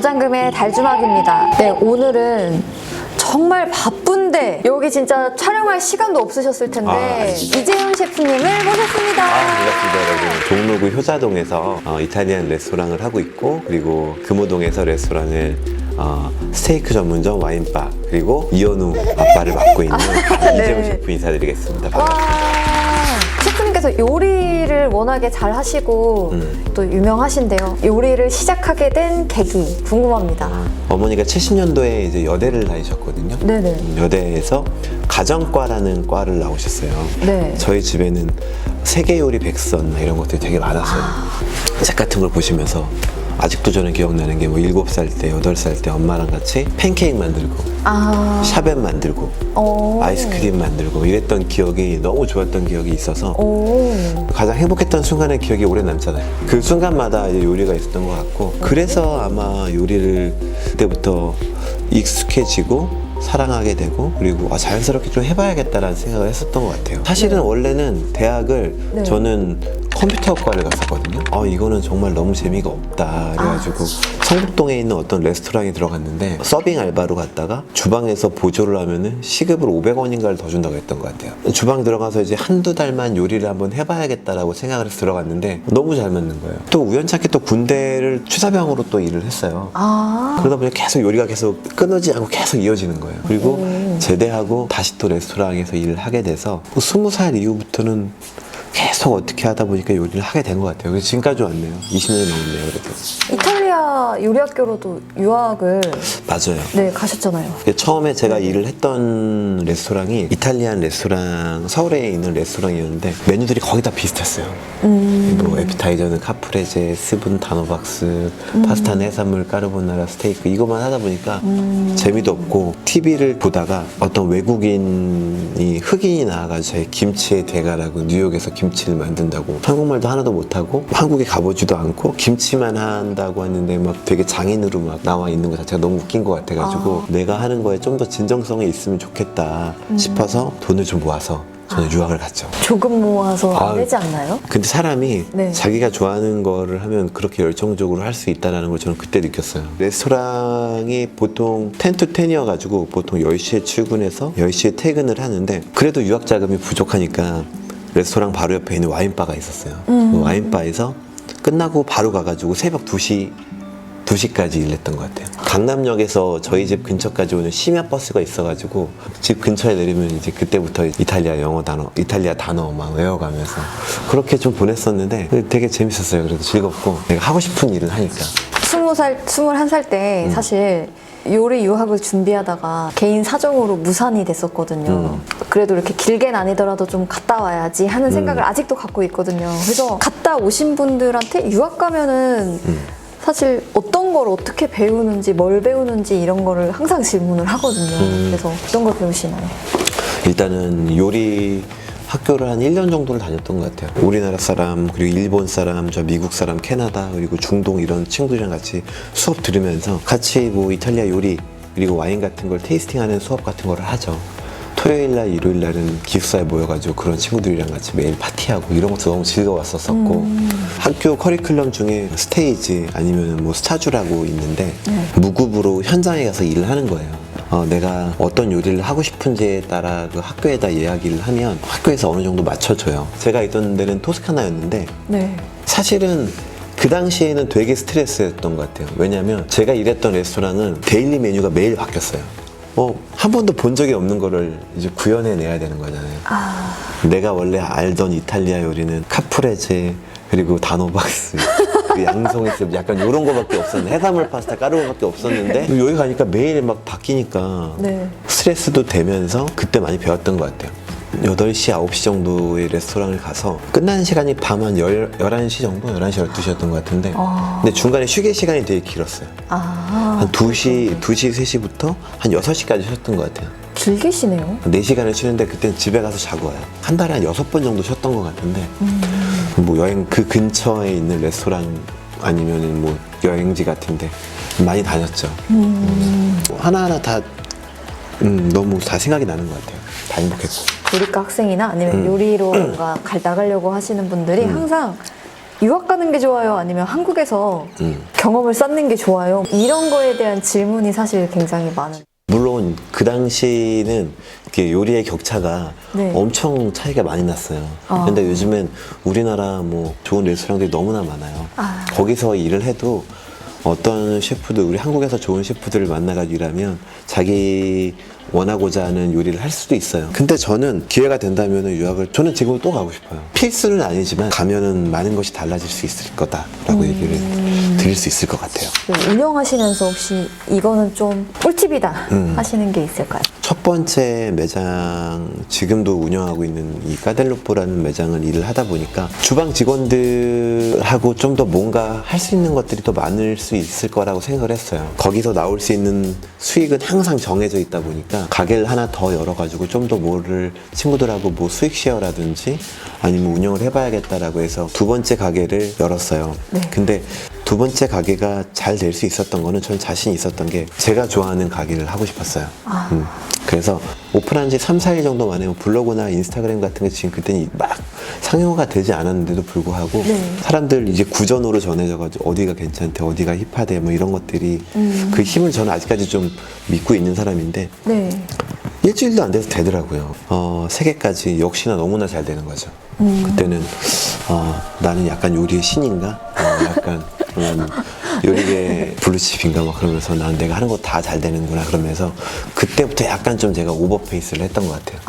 조장금의 달주막입니다. 네, 오늘은 정말 바쁜데 여기 진짜 촬영할 시간도 없으셨을 텐데 이재훈 셰프님을 모셨습니다. 반갑습니다, 여러분. 종로구 효자동에서 이탈리안 레스토랑을 하고 있고, 그리고 금호동에서 레스토랑을 스테이크 전문점 와인바, 그리고 이현우 아빠를 맡고 있는 이재훈 셰프 인사드리겠습니다. 반갑습니다. 셰프님께서 요리를 워낙에 잘 하시고 또 유명하신데요. 요리를 시작하게 된 계기 궁금합니다. 어머니가 70년도에 이제 여대를 다니셨거든요. 네네. 여대에서 가정과라는 과를 나오셨어요. 네. 저희 집에는 세계 요리 백선 이런 것들이 되게 많았어요. 책 같은 걸 보시면서 아직도 저는 기억나는 게 뭐 7살 때, 8살 때 엄마랑 같이 팬케이크 만들고 샤벳 만들고 아이스크림 만들고 이랬던 기억이 너무 좋았던 기억이 있어서 가장 행복했던 순간의 기억이 오래 남잖아요. 그 순간마다 이제 요리가 있었던 것 같고, 그래서 아마 요리를 그때부터 익숙해지고 사랑하게 되고, 그리고 자연스럽게 좀 해봐야겠다라는 생각을 했었던 것 같아요. 사실은 원래는 대학을 저는 컴퓨터과를 갔었거든요. 이거는 정말 너무 재미가 없다 그래가지고 성북동에 있는 어떤 레스토랑에 들어갔는데 서빙 알바로 갔다가 주방에서 보조를 하면은 시급을 500원인가를 더 준다고 했던 것 같아요. 주방 들어가서 이제 한두 달만 요리를 한번 해봐야겠다라고 생각을 해서 들어갔는데 너무 잘 맞는 거예요. 또 우연찮게 또 군대를 취사병으로 또 일을 했어요. 그러다 보니 계속 요리가 계속 끊어지지 않고 계속 이어지는 거예요. 그리고 제대하고 다시 또 레스토랑에서 일을 하게 돼서 20살 이후부터는 계속 어떻게 하다 보니까 요리를 하게 된 것 같아요. 그래서 지금까지 왔네요. 20년이 넘었네요, 그래도. 이탈리아 요리학교로도 유학을 맞아요. 가셨잖아요. 처음에 제가 일을 했던 레스토랑이 이탈리안 레스토랑, 서울에 있는 레스토랑이었는데 메뉴들이 거의 다 비슷했어요. 뭐 에피타이저는 카프레제, 스분 단호박스, 파스타는 해산물, 까르보나라, 스테이크 이것만 하다 보니까 재미도 없고, TV를 보다가 어떤 외국인이 흑인이 나와가지고 제 김치의 대가라고 뉴욕에서 김치를 만든다고, 한국말도 하나도 못하고 한국에 가보지도 않고 김치만 한다고 하는데 막 되게 장인으로 막 나와 있는 것 자체가 너무 웃긴 것 같아가지고 내가 하는 거에 좀 더 진정성이 있으면 좋겠다 싶어서 돈을 좀 모아서 저는 유학을 갔죠. 조금 모아서 안 되지 않나요? 근데 사람이 네. 자기가 좋아하는 거를 하면 그렇게 열정적으로 할 수 있다는 걸 저는 그때 느꼈어요. 레스토랑이 보통 10 to 10이어가지고 보통 10시에 출근해서 10시에 퇴근을 하는데, 그래도 유학 자금이 부족하니까 레스토랑 바로 옆에 있는 와인바가 있었어요. 그 와인바에서 끝나고 바로 가가지고 새벽 2시까지 일했던 것 같아요. 강남역에서 저희 집 근처까지 오는 심야 버스가 있어가지고 집 근처에 내리면 이제 그때부터 이탈리아 단어 막 외워가면서 그렇게 좀 보냈었는데 되게 재밌었어요. 그래도 즐겁고 내가 하고 싶은 일을 하니까. 21살 때 사실 요리 유학을 준비하다가 개인 사정으로 무산이 됐었거든요. 그래도 이렇게 길게는 아니더라도 좀 갔다 와야지 하는 생각을 아직도 갖고 있거든요. 그래서 갔다 오신 분들한테 유학 가면은 사실 어떤 걸 어떻게 배우는지, 뭘 배우는지 이런 거를 항상 질문을 하거든요. 그래서 어떤 걸 배우시나요? 일단은 요리 학교를 한 1년 정도를 다녔던 것 같아요. 우리나라 사람, 그리고 일본 사람, 저 미국 사람, 캐나다, 그리고 중동 이런 친구들이랑 같이 수업 들으면서 같이 뭐 이탈리아 요리 그리고 와인 같은 걸 테이스팅하는 수업 같은 걸 하죠. 토요일날, 일요일날은 기숙사에 모여가지고 그런 친구들이랑 같이 매일 파티하고 이런 것도 너무 즐거웠었고, 학교 커리큘럼 중에 스테이지 아니면 뭐 스타주라고 있는데 무급으로 현장에 가서 일을 하는 거예요. 내가 어떤 요리를 하고 싶은지에 따라 그 학교에다 이야기를 하면 학교에서 어느 정도 맞춰줘요. 제가 있던 데는 토스카나였는데 사실은 그 당시에는 되게 스트레스였던 것 같아요. 왜냐면 제가 일했던 레스토랑은 데일리 메뉴가 매일 바뀌었어요. 한 번도 본 적이 없는 거를 이제 구현해내야 되는 거잖아요. 내가 원래 알던 이탈리아 요리는 카프레제, 그리고 단호박스, 양송이슬 약간 이런 거밖에 없었는데, 해산물 파스타, 까르보밖에 없었는데 여기 가니까 매일 막 바뀌니까 스트레스도 되면서 그때 많이 배웠던 것 같아요. 8시, 9시 정도의 레스토랑을 가서 끝나는 시간이 밤 한 11시 정도? 11시, 12시였던 것 같은데 근데 중간에 휴게 시간이 되게 길었어요. 한 2시, 3시부터 한 6시까지 쉬었던 것 같아요. 길게 쉬네요. 4시간을 쉬는데 그때는 집에 가서 자고 와요. 한 달에 한 6번 정도 쉬었던 것 같은데 뭐 여행 그 근처에 있는 레스토랑 아니면 뭐 여행지 같은데 많이 다녔죠. 하나하나 다 너무 다 생각이 나는 것 같아요. 다 행복했고. 요리과 학생이나 아니면 요리로 뭔가 나가려고 하시는 분들이 항상 유학 가는 게 좋아요? 아니면 한국에서 경험을 쌓는 게 좋아요? 이런 거에 대한 질문이 사실 굉장히 많은. 물론 그 당시는 이렇게 요리의 격차가 네. 엄청 차이가 많이 났어요. 근데 요즘엔 우리나라 뭐 좋은 레스토랑들이 너무나 많아요. 거기서 일을 해도 어떤 셰프들, 우리 한국에서 좋은 셰프들을 만나가지고 일하면 자기 원하고자 하는 요리를 할 수도 있어요. 근데 저는 기회가 된다면 유학을, 저는 지금 또 가고 싶어요. 필수는 아니지만 가면은 많은 것이 달라질 수 있을 거다라고 얘기를 드릴 수 있을 것 같아요. 운영하시면서 혹시 이거는 좀 꿀팁이다 하시는 게 있을까요? 첫 번째 매장, 지금도 운영하고 있는 이 까델로포라는 매장을 일을 하다 보니까 주방 직원들하고 좀 더 뭔가 할 수 있는 것들이 더 많을 수 있을 거라고 생각을 했어요. 거기서 나올 수 있는 수익은 항상 정해져 있다 보니까 가게를 하나 더 열어가지고 좀 더 뭐를 친구들하고 뭐 수익 쉐어라든지 아니면 운영을 해봐야겠다라고 해서 두 번째 가게를 열었어요. 네. 근데 두 번째 가게가 잘 될 수 있었던 거는 전 자신이 있었던 게 제가 좋아하는 가게를 하고 싶었어요. 그래서 오픈한 지 3, 4일 정도 만에 블로그나 인스타그램 같은 게 지금 그때는 막 상용화가 되지 않았는데도 불구하고 네. 사람들 이제 구전으로 전해져가지고 어디가 괜찮대, 어디가 힙하대 뭐 이런 것들이 그 힘을 저는 아직까지 좀 믿고 있는 사람인데 네. 일주일도 안 돼서 되더라고요. 3개까지 역시나 너무나 잘 되는 거죠. 그때는 나는 약간 요리의 신인가? 약간 요리의 블루칩인가 막 그러면서 난 내가 하는 거 다 잘 되는구나 그러면서 그때부터 약간 좀 제가 오버페이스를 했던 것 같아요.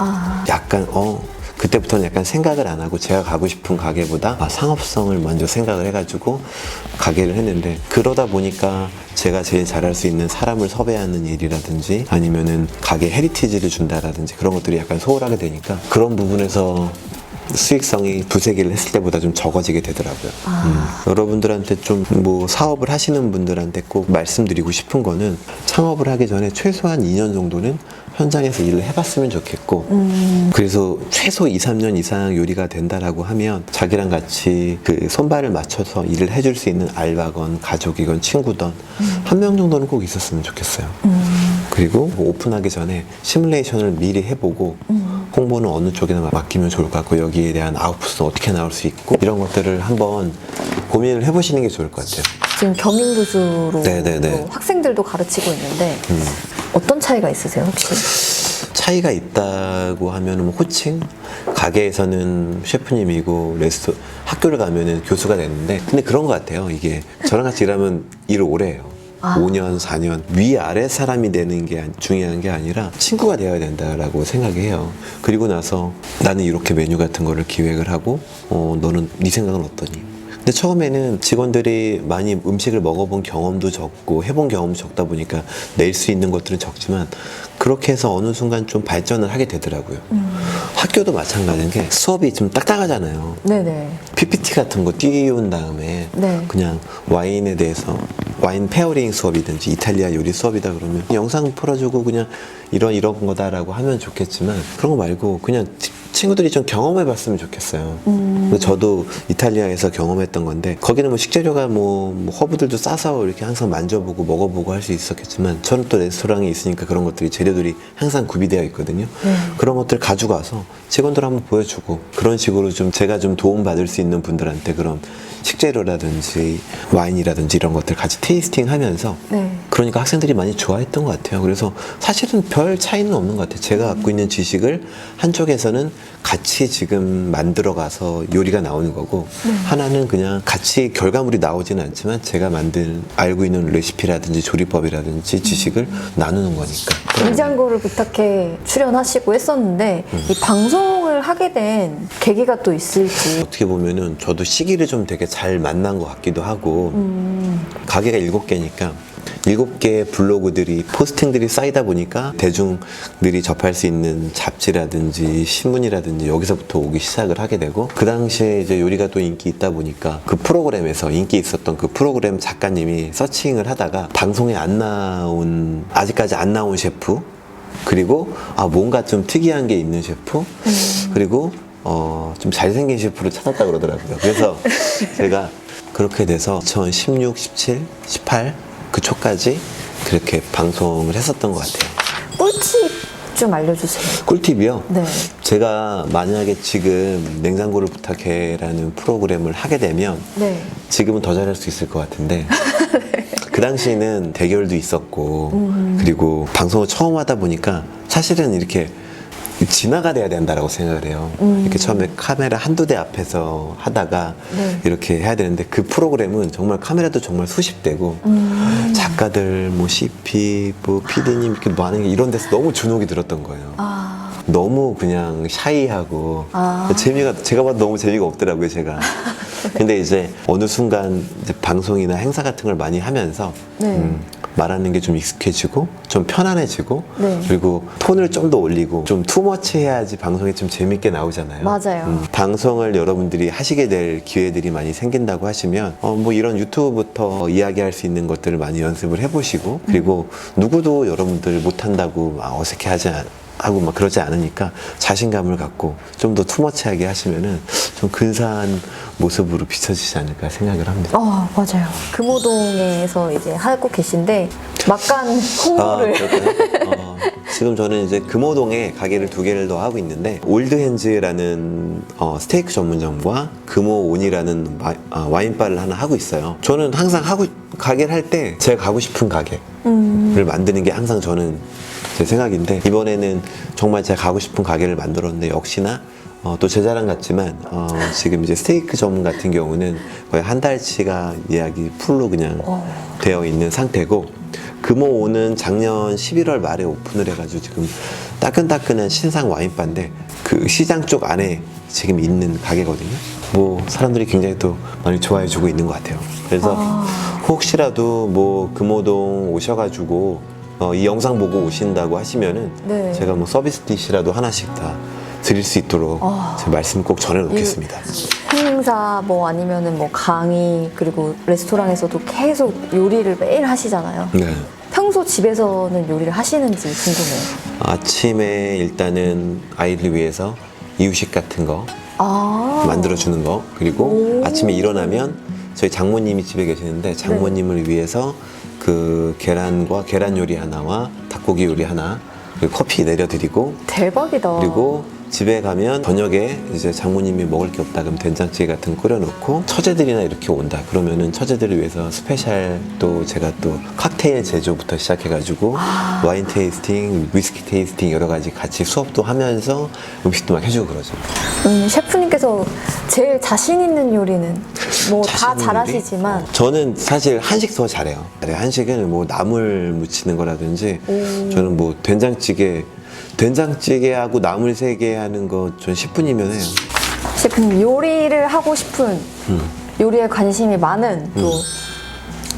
약간 그때부터는 약간 생각을 안 하고 제가 가고 싶은 가게보다 상업성을 먼저 생각을 해가지고 가게를 했는데 그러다 보니까 제가 제일 잘할 수 있는 사람을 섭외하는 일이라든지 아니면은 가게 헤리티지를 준다라든지 그런 것들이 약간 소홀하게 되니까 그런 부분에서 수익성이 두세 개를 했을 때보다 좀 적어지게 되더라고요. 여러분들한테 좀 뭐 사업을 하시는 분들한테 꼭 말씀드리고 싶은 거는 창업을 하기 전에 최소한 2년 정도는 현장에서 일을 해봤으면 좋겠고 그래서 최소 2, 3년 이상 요리가 된다라고 하면 자기랑 같이 그 손발을 맞춰서 일을 해줄 수 있는 알바건 가족이건 친구든 한 명 정도는 꼭 있었으면 좋겠어요. 그리고 오픈하기 전에 시뮬레이션을 미리 해보고 홍보는 어느 쪽에나 맡기면 좋을 것 같고 여기에 대한 아웃풋은 어떻게 나올 수 있고 이런 것들을 한번 고민을 해보시는 게 좋을 것 같아요. 지금 겸임교수로 네네네. 학생들도 가르치고 있는데 어떤 차이가 있으세요 혹시? 차이가 있다고 하면 뭐 호칭? 가게에서는 셰프님이고 학교를 가면은 교수가 되는데 근데 그런 것 같아요. 이게 저랑 같이 일하면 일을 오래 해요. 5년, 4년 위아래 사람이 되는 게 중요한 게 아니라 친구가 되어야 된다라고 생각해요. 그리고 나서 나는 이렇게 메뉴 같은 거를 기획을 하고 너는 네 생각은 어떠니? 근데 처음에는 직원들이 많이 음식을 먹어본 경험도 적고 해본 경험도 적다 보니까 낼 수 있는 것들은 적지만 그렇게 해서 어느 순간 좀 발전을 하게 되더라고요. 학교도 마찬가지인 게 수업이 좀 딱딱하잖아요. 네네. PPT 같은 거 띄운 다음에 네. 그냥 와인에 대해서 와인 페어링 수업이든지 이탈리아 요리 수업이다 그러면 영상 풀어주고 그냥 이런 거다라고 하면 좋겠지만 그런 거 말고 그냥 친구들이 좀 경험해봤으면 좋겠어요. 저도 이탈리아에서 경험했던 건데 거기는 뭐 식재료가 뭐 허브들도 싸서 이렇게 항상 만져보고 먹어보고 할 수 있었겠지만 저는 또 레스토랑에 있으니까 그런 것들이 재료들이 항상 구비되어 있거든요. 그런 것들 가져가서 직원들 한번 보여주고 그런 식으로 좀 제가 좀 도움받을 수 있는 분들한테 그런 식재료라든지 와인이라든지 이런 것들 같이 테이스팅 하면서 네. 그러니까 학생들이 많이 좋아했던 것 같아요. 그래서 사실은 별 차이는 없는 것 같아요. 제가 갖고 있는 지식을 한쪽에서는 같이 지금 만들어 가서 요리가 나오는 거고 하나는 그냥 같이 결과물이 나오지는 않지만 제가 알고 있는 레시피라든지 조리법이라든지 지식을 나누는 거니까. 이장고를 부탁해 출연하시고 했었는데 이 방송을 하게 된 계기가 또 있을지. 어떻게 보면은 저도 시기를 좀 되게 잘 만난 것 같기도 하고 가게가 7개니까 7개의 블로그들이 포스팅들이 쌓이다 보니까 대중들이 접할 수 있는 잡지라든지 신문이라든지 여기서부터 오기 시작을 하게 되고 그 당시에 이제 요리가 또 인기 있다 보니까 그 프로그램에서 인기 있었던 그 프로그램 작가님이 서칭을 하다가 방송에 아직까지 안 나온 셰프 그리고 뭔가 좀 특이한 게 있는 셰프 그리고 좀 잘생긴 셰프를 찾았다 그러더라고요. 그래서 제가 그렇게 돼서 2016, 17, 18 그 초까지 그렇게 방송을 했었던 것 같아요. 꿀팁 좀 알려주세요. 꿀팁이요? 네. 제가 만약에 지금 냉장고를 부탁해라는 프로그램을 하게 되면 네. 지금은 더 잘할 수 있을 것 같은데 그 당시에는 대결도 있었고 그리고 방송을 처음 하다 보니까 사실은 이렇게 진화가 돼야 된다라고 생각을 해요. 이렇게 처음에 카메라 한두 대 앞에서 하다가 네. 이렇게 해야 되는데 그 프로그램은 정말 카메라도 정말 수십 대고 작가들 뭐 CP 뭐 PD님 이렇게 많은 게 이런 데서 너무 주눅이 들었던 거예요. 아, 너무 그냥 샤이하고 아. 재미가 제가 봐도 너무 재미가 없더라고요 제가. 근데 이제 어느 순간 이제 방송이나 행사 같은 걸 많이 하면서 네. 말하는 게 좀 익숙해지고 좀 편안해지고 네. 그리고 톤을 좀 더 올리고 좀 투머치 해야지 방송이 좀 재밌게 나오잖아요. 맞아요. 방송을 여러분들이 하시게 될 기회들이 많이 생긴다고 하시면 뭐 이런 유튜브부터 이야기할 수 있는 것들을 많이 연습을 해보시고 그리고 누구도 여러분들 못한다고 막 어색해하지 하고 막 그러지 않으니까 자신감을 갖고 좀 더 투머치하게 하시면은 좀 근사한 모습으로 비춰지지 않을까 생각을 합니다. 맞아요. 금호동에서 이제 하고 계신데 막간 홍보를 그렇군요. 지금 저는 이제 금호동에 가게를 2개를 더 하고 있는데 올드핸즈라는 스테이크 전문점과 금호온이라는 와인바를 하나 하고 있어요. 저는 항상 가게를 할 때 제가 가고 싶은 가게를 만드는 게 항상 저는 제 생각인데 이번에는 정말 제가 가고 싶은 가게를 만들었는데 역시나 또 제 자랑 같지만 지금 이제 스테이크 점 같은 경우는 거의 한 달치가 예약이 풀로 그냥 되어 있는 상태고 금호오는 작년 11월 말에 오픈을 해가지고 지금 따끈따끈한 신상 와인바인데 그 시장 쪽 안에 지금 있는 가게거든요. 뭐 사람들이 굉장히 또 많이 좋아해주고 있는 것 같아요. 그래서 혹시라도 뭐 금호동 오셔가지고 이 영상 보고 오신다고 하시면은 네. 제가 뭐 서비스 디시라도 하나씩 다 드릴 수 있도록 제 말씀 꼭 전해놓겠습니다. 행사 뭐 아니면은 뭐 강의 그리고 레스토랑에서도 계속 요리를 매일 하시잖아요. 네. 평소 집에서는 요리를 하시는지 궁금해요. 아침에 일단은 아이들 위해서 이유식 같은 거 만들어주는 거 그리고 아침에 일어나면 저희 장모님이 집에 계시는데 장모님을 위해서 그 계란과 계란 요리 하나와 닭고기 요리 하나 그리고 커피 내려드리고 대박이다. 그리고 집에 가면 저녁에 이제 장모님이 먹을 게 없다 그럼 된장찌개 같은 거 끓여놓고 처제들이나 이렇게 온다 그러면은 처제들을 위해서 스페셜 또 제가 또 칵테일 제조부터 시작해가지고 와인 테이스팅, 위스키 테이스팅 여러 가지 같이 수업도 하면서 음식도 막 해주고 그러죠. 셰프님께서 제일 자신 있는 요리는 뭐 다 자신 있는 잘하시지만 요리? 저는 사실 한식 더 잘해요. 한식은 뭐 나물 무치는 거라든지 저는 뭐 된장찌개하고 나물 3개 하는 거 전 10분이면 해요. 셰프님 요리를 하고 싶은 요리에 관심이 많은 또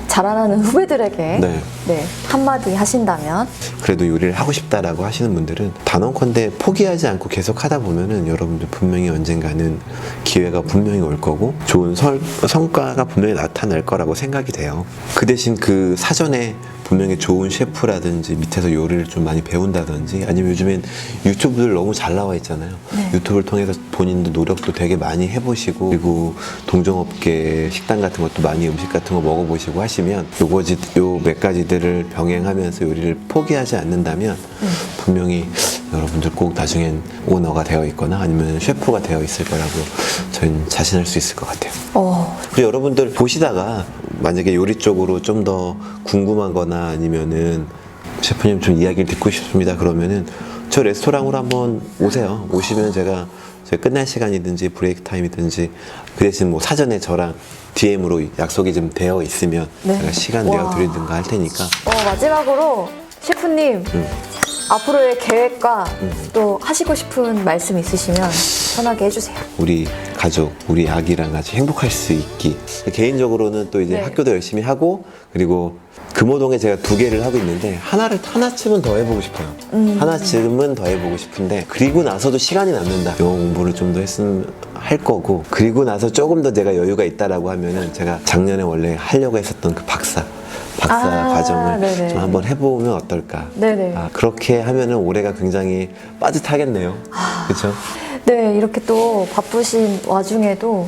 자라나는 후배들에게 네. 한마디 하신다면 그래도 요리를 하고 싶다라고 하시는 분들은 단언컨대 포기하지 않고 계속 하다 보면은 여러분들 분명히 언젠가는 기회가 분명히 올 거고 좋은 성과가 분명히 나타날 거라고 생각이 돼요. 그 대신 그 사전에 분명히 좋은 셰프라든지 밑에서 요리를 좀 많이 배운다든지 아니면 요즘엔 유튜브들 너무 잘 나와 있잖아요. 유튜브를 통해서 본인도 노력도 되게 많이 해보시고 그리고 동종업계 식당 같은 것도 많이 음식 같은 거 먹어보시고 하시면 요 몇 가지들을 병행하면서 요리를 포기하지 않는다면 분명히 여러분들 꼭 나중엔 오너가 되어 있거나 아니면 셰프가 되어 있을 거라고 저는 자신할 수 있을 것 같아요. 그리고 여러분들 보시다가 만약에 요리 쪽으로 좀 더 궁금하거나 아니면은 셰프님 좀 이야기를 듣고 싶습니다 그러면은 저 레스토랑으로 한번 오세요. 오시면 제가 끝날 시간이든지 브레이크 타임이든지 그 대신 뭐 사전에 저랑 DM으로 약속이 좀 되어 있으면 제가 시간 내어 드리든가 할 테니까 마지막으로 셰프님 앞으로의 계획과 또 하시고 싶은 말씀 있으시면 편하게 해주세요. 우리 가족, 우리 아기랑 같이 행복할 수 있기. 개인적으로는 또 이제 학교도 열심히 하고 그리고 금호동에 제가 2개를 하고 있는데 하나쯤은 더 해보고 싶어요. 하나쯤은 더 해보고 싶은데 그리고 나서도 시간이 남는다. 영어 공부를 좀 더 했으면 할 거고 그리고 나서 조금 더 내가 여유가 있다라고 하면은 제가 작년에 원래 하려고 했었던 그 박사 과정을 좀 한번 해보면 어떨까. 그렇게 하면은 올해가 굉장히 빠듯하겠네요. 그렇죠? 네, 이렇게 또 바쁘신 와중에도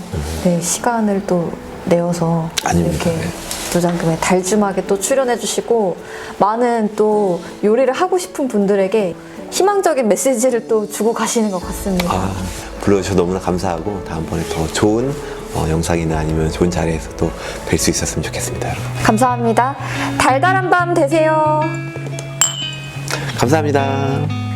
시간을 또 내어서 아닙니다. 이렇게 도장금에 달줌하게 또 출연해 주시고 많은 또 요리를 하고 싶은 분들에게 희망적인 메시지를 또 주고 가시는 것 같습니다. 아, 불러주셔서 너무나 감사하고 다음번에 더 좋은 영상이나 아니면 좋은 자리에서 또 뵐 수 있었으면 좋겠습니다, 여러분. 감사합니다. 달달한 밤 되세요. 감사합니다.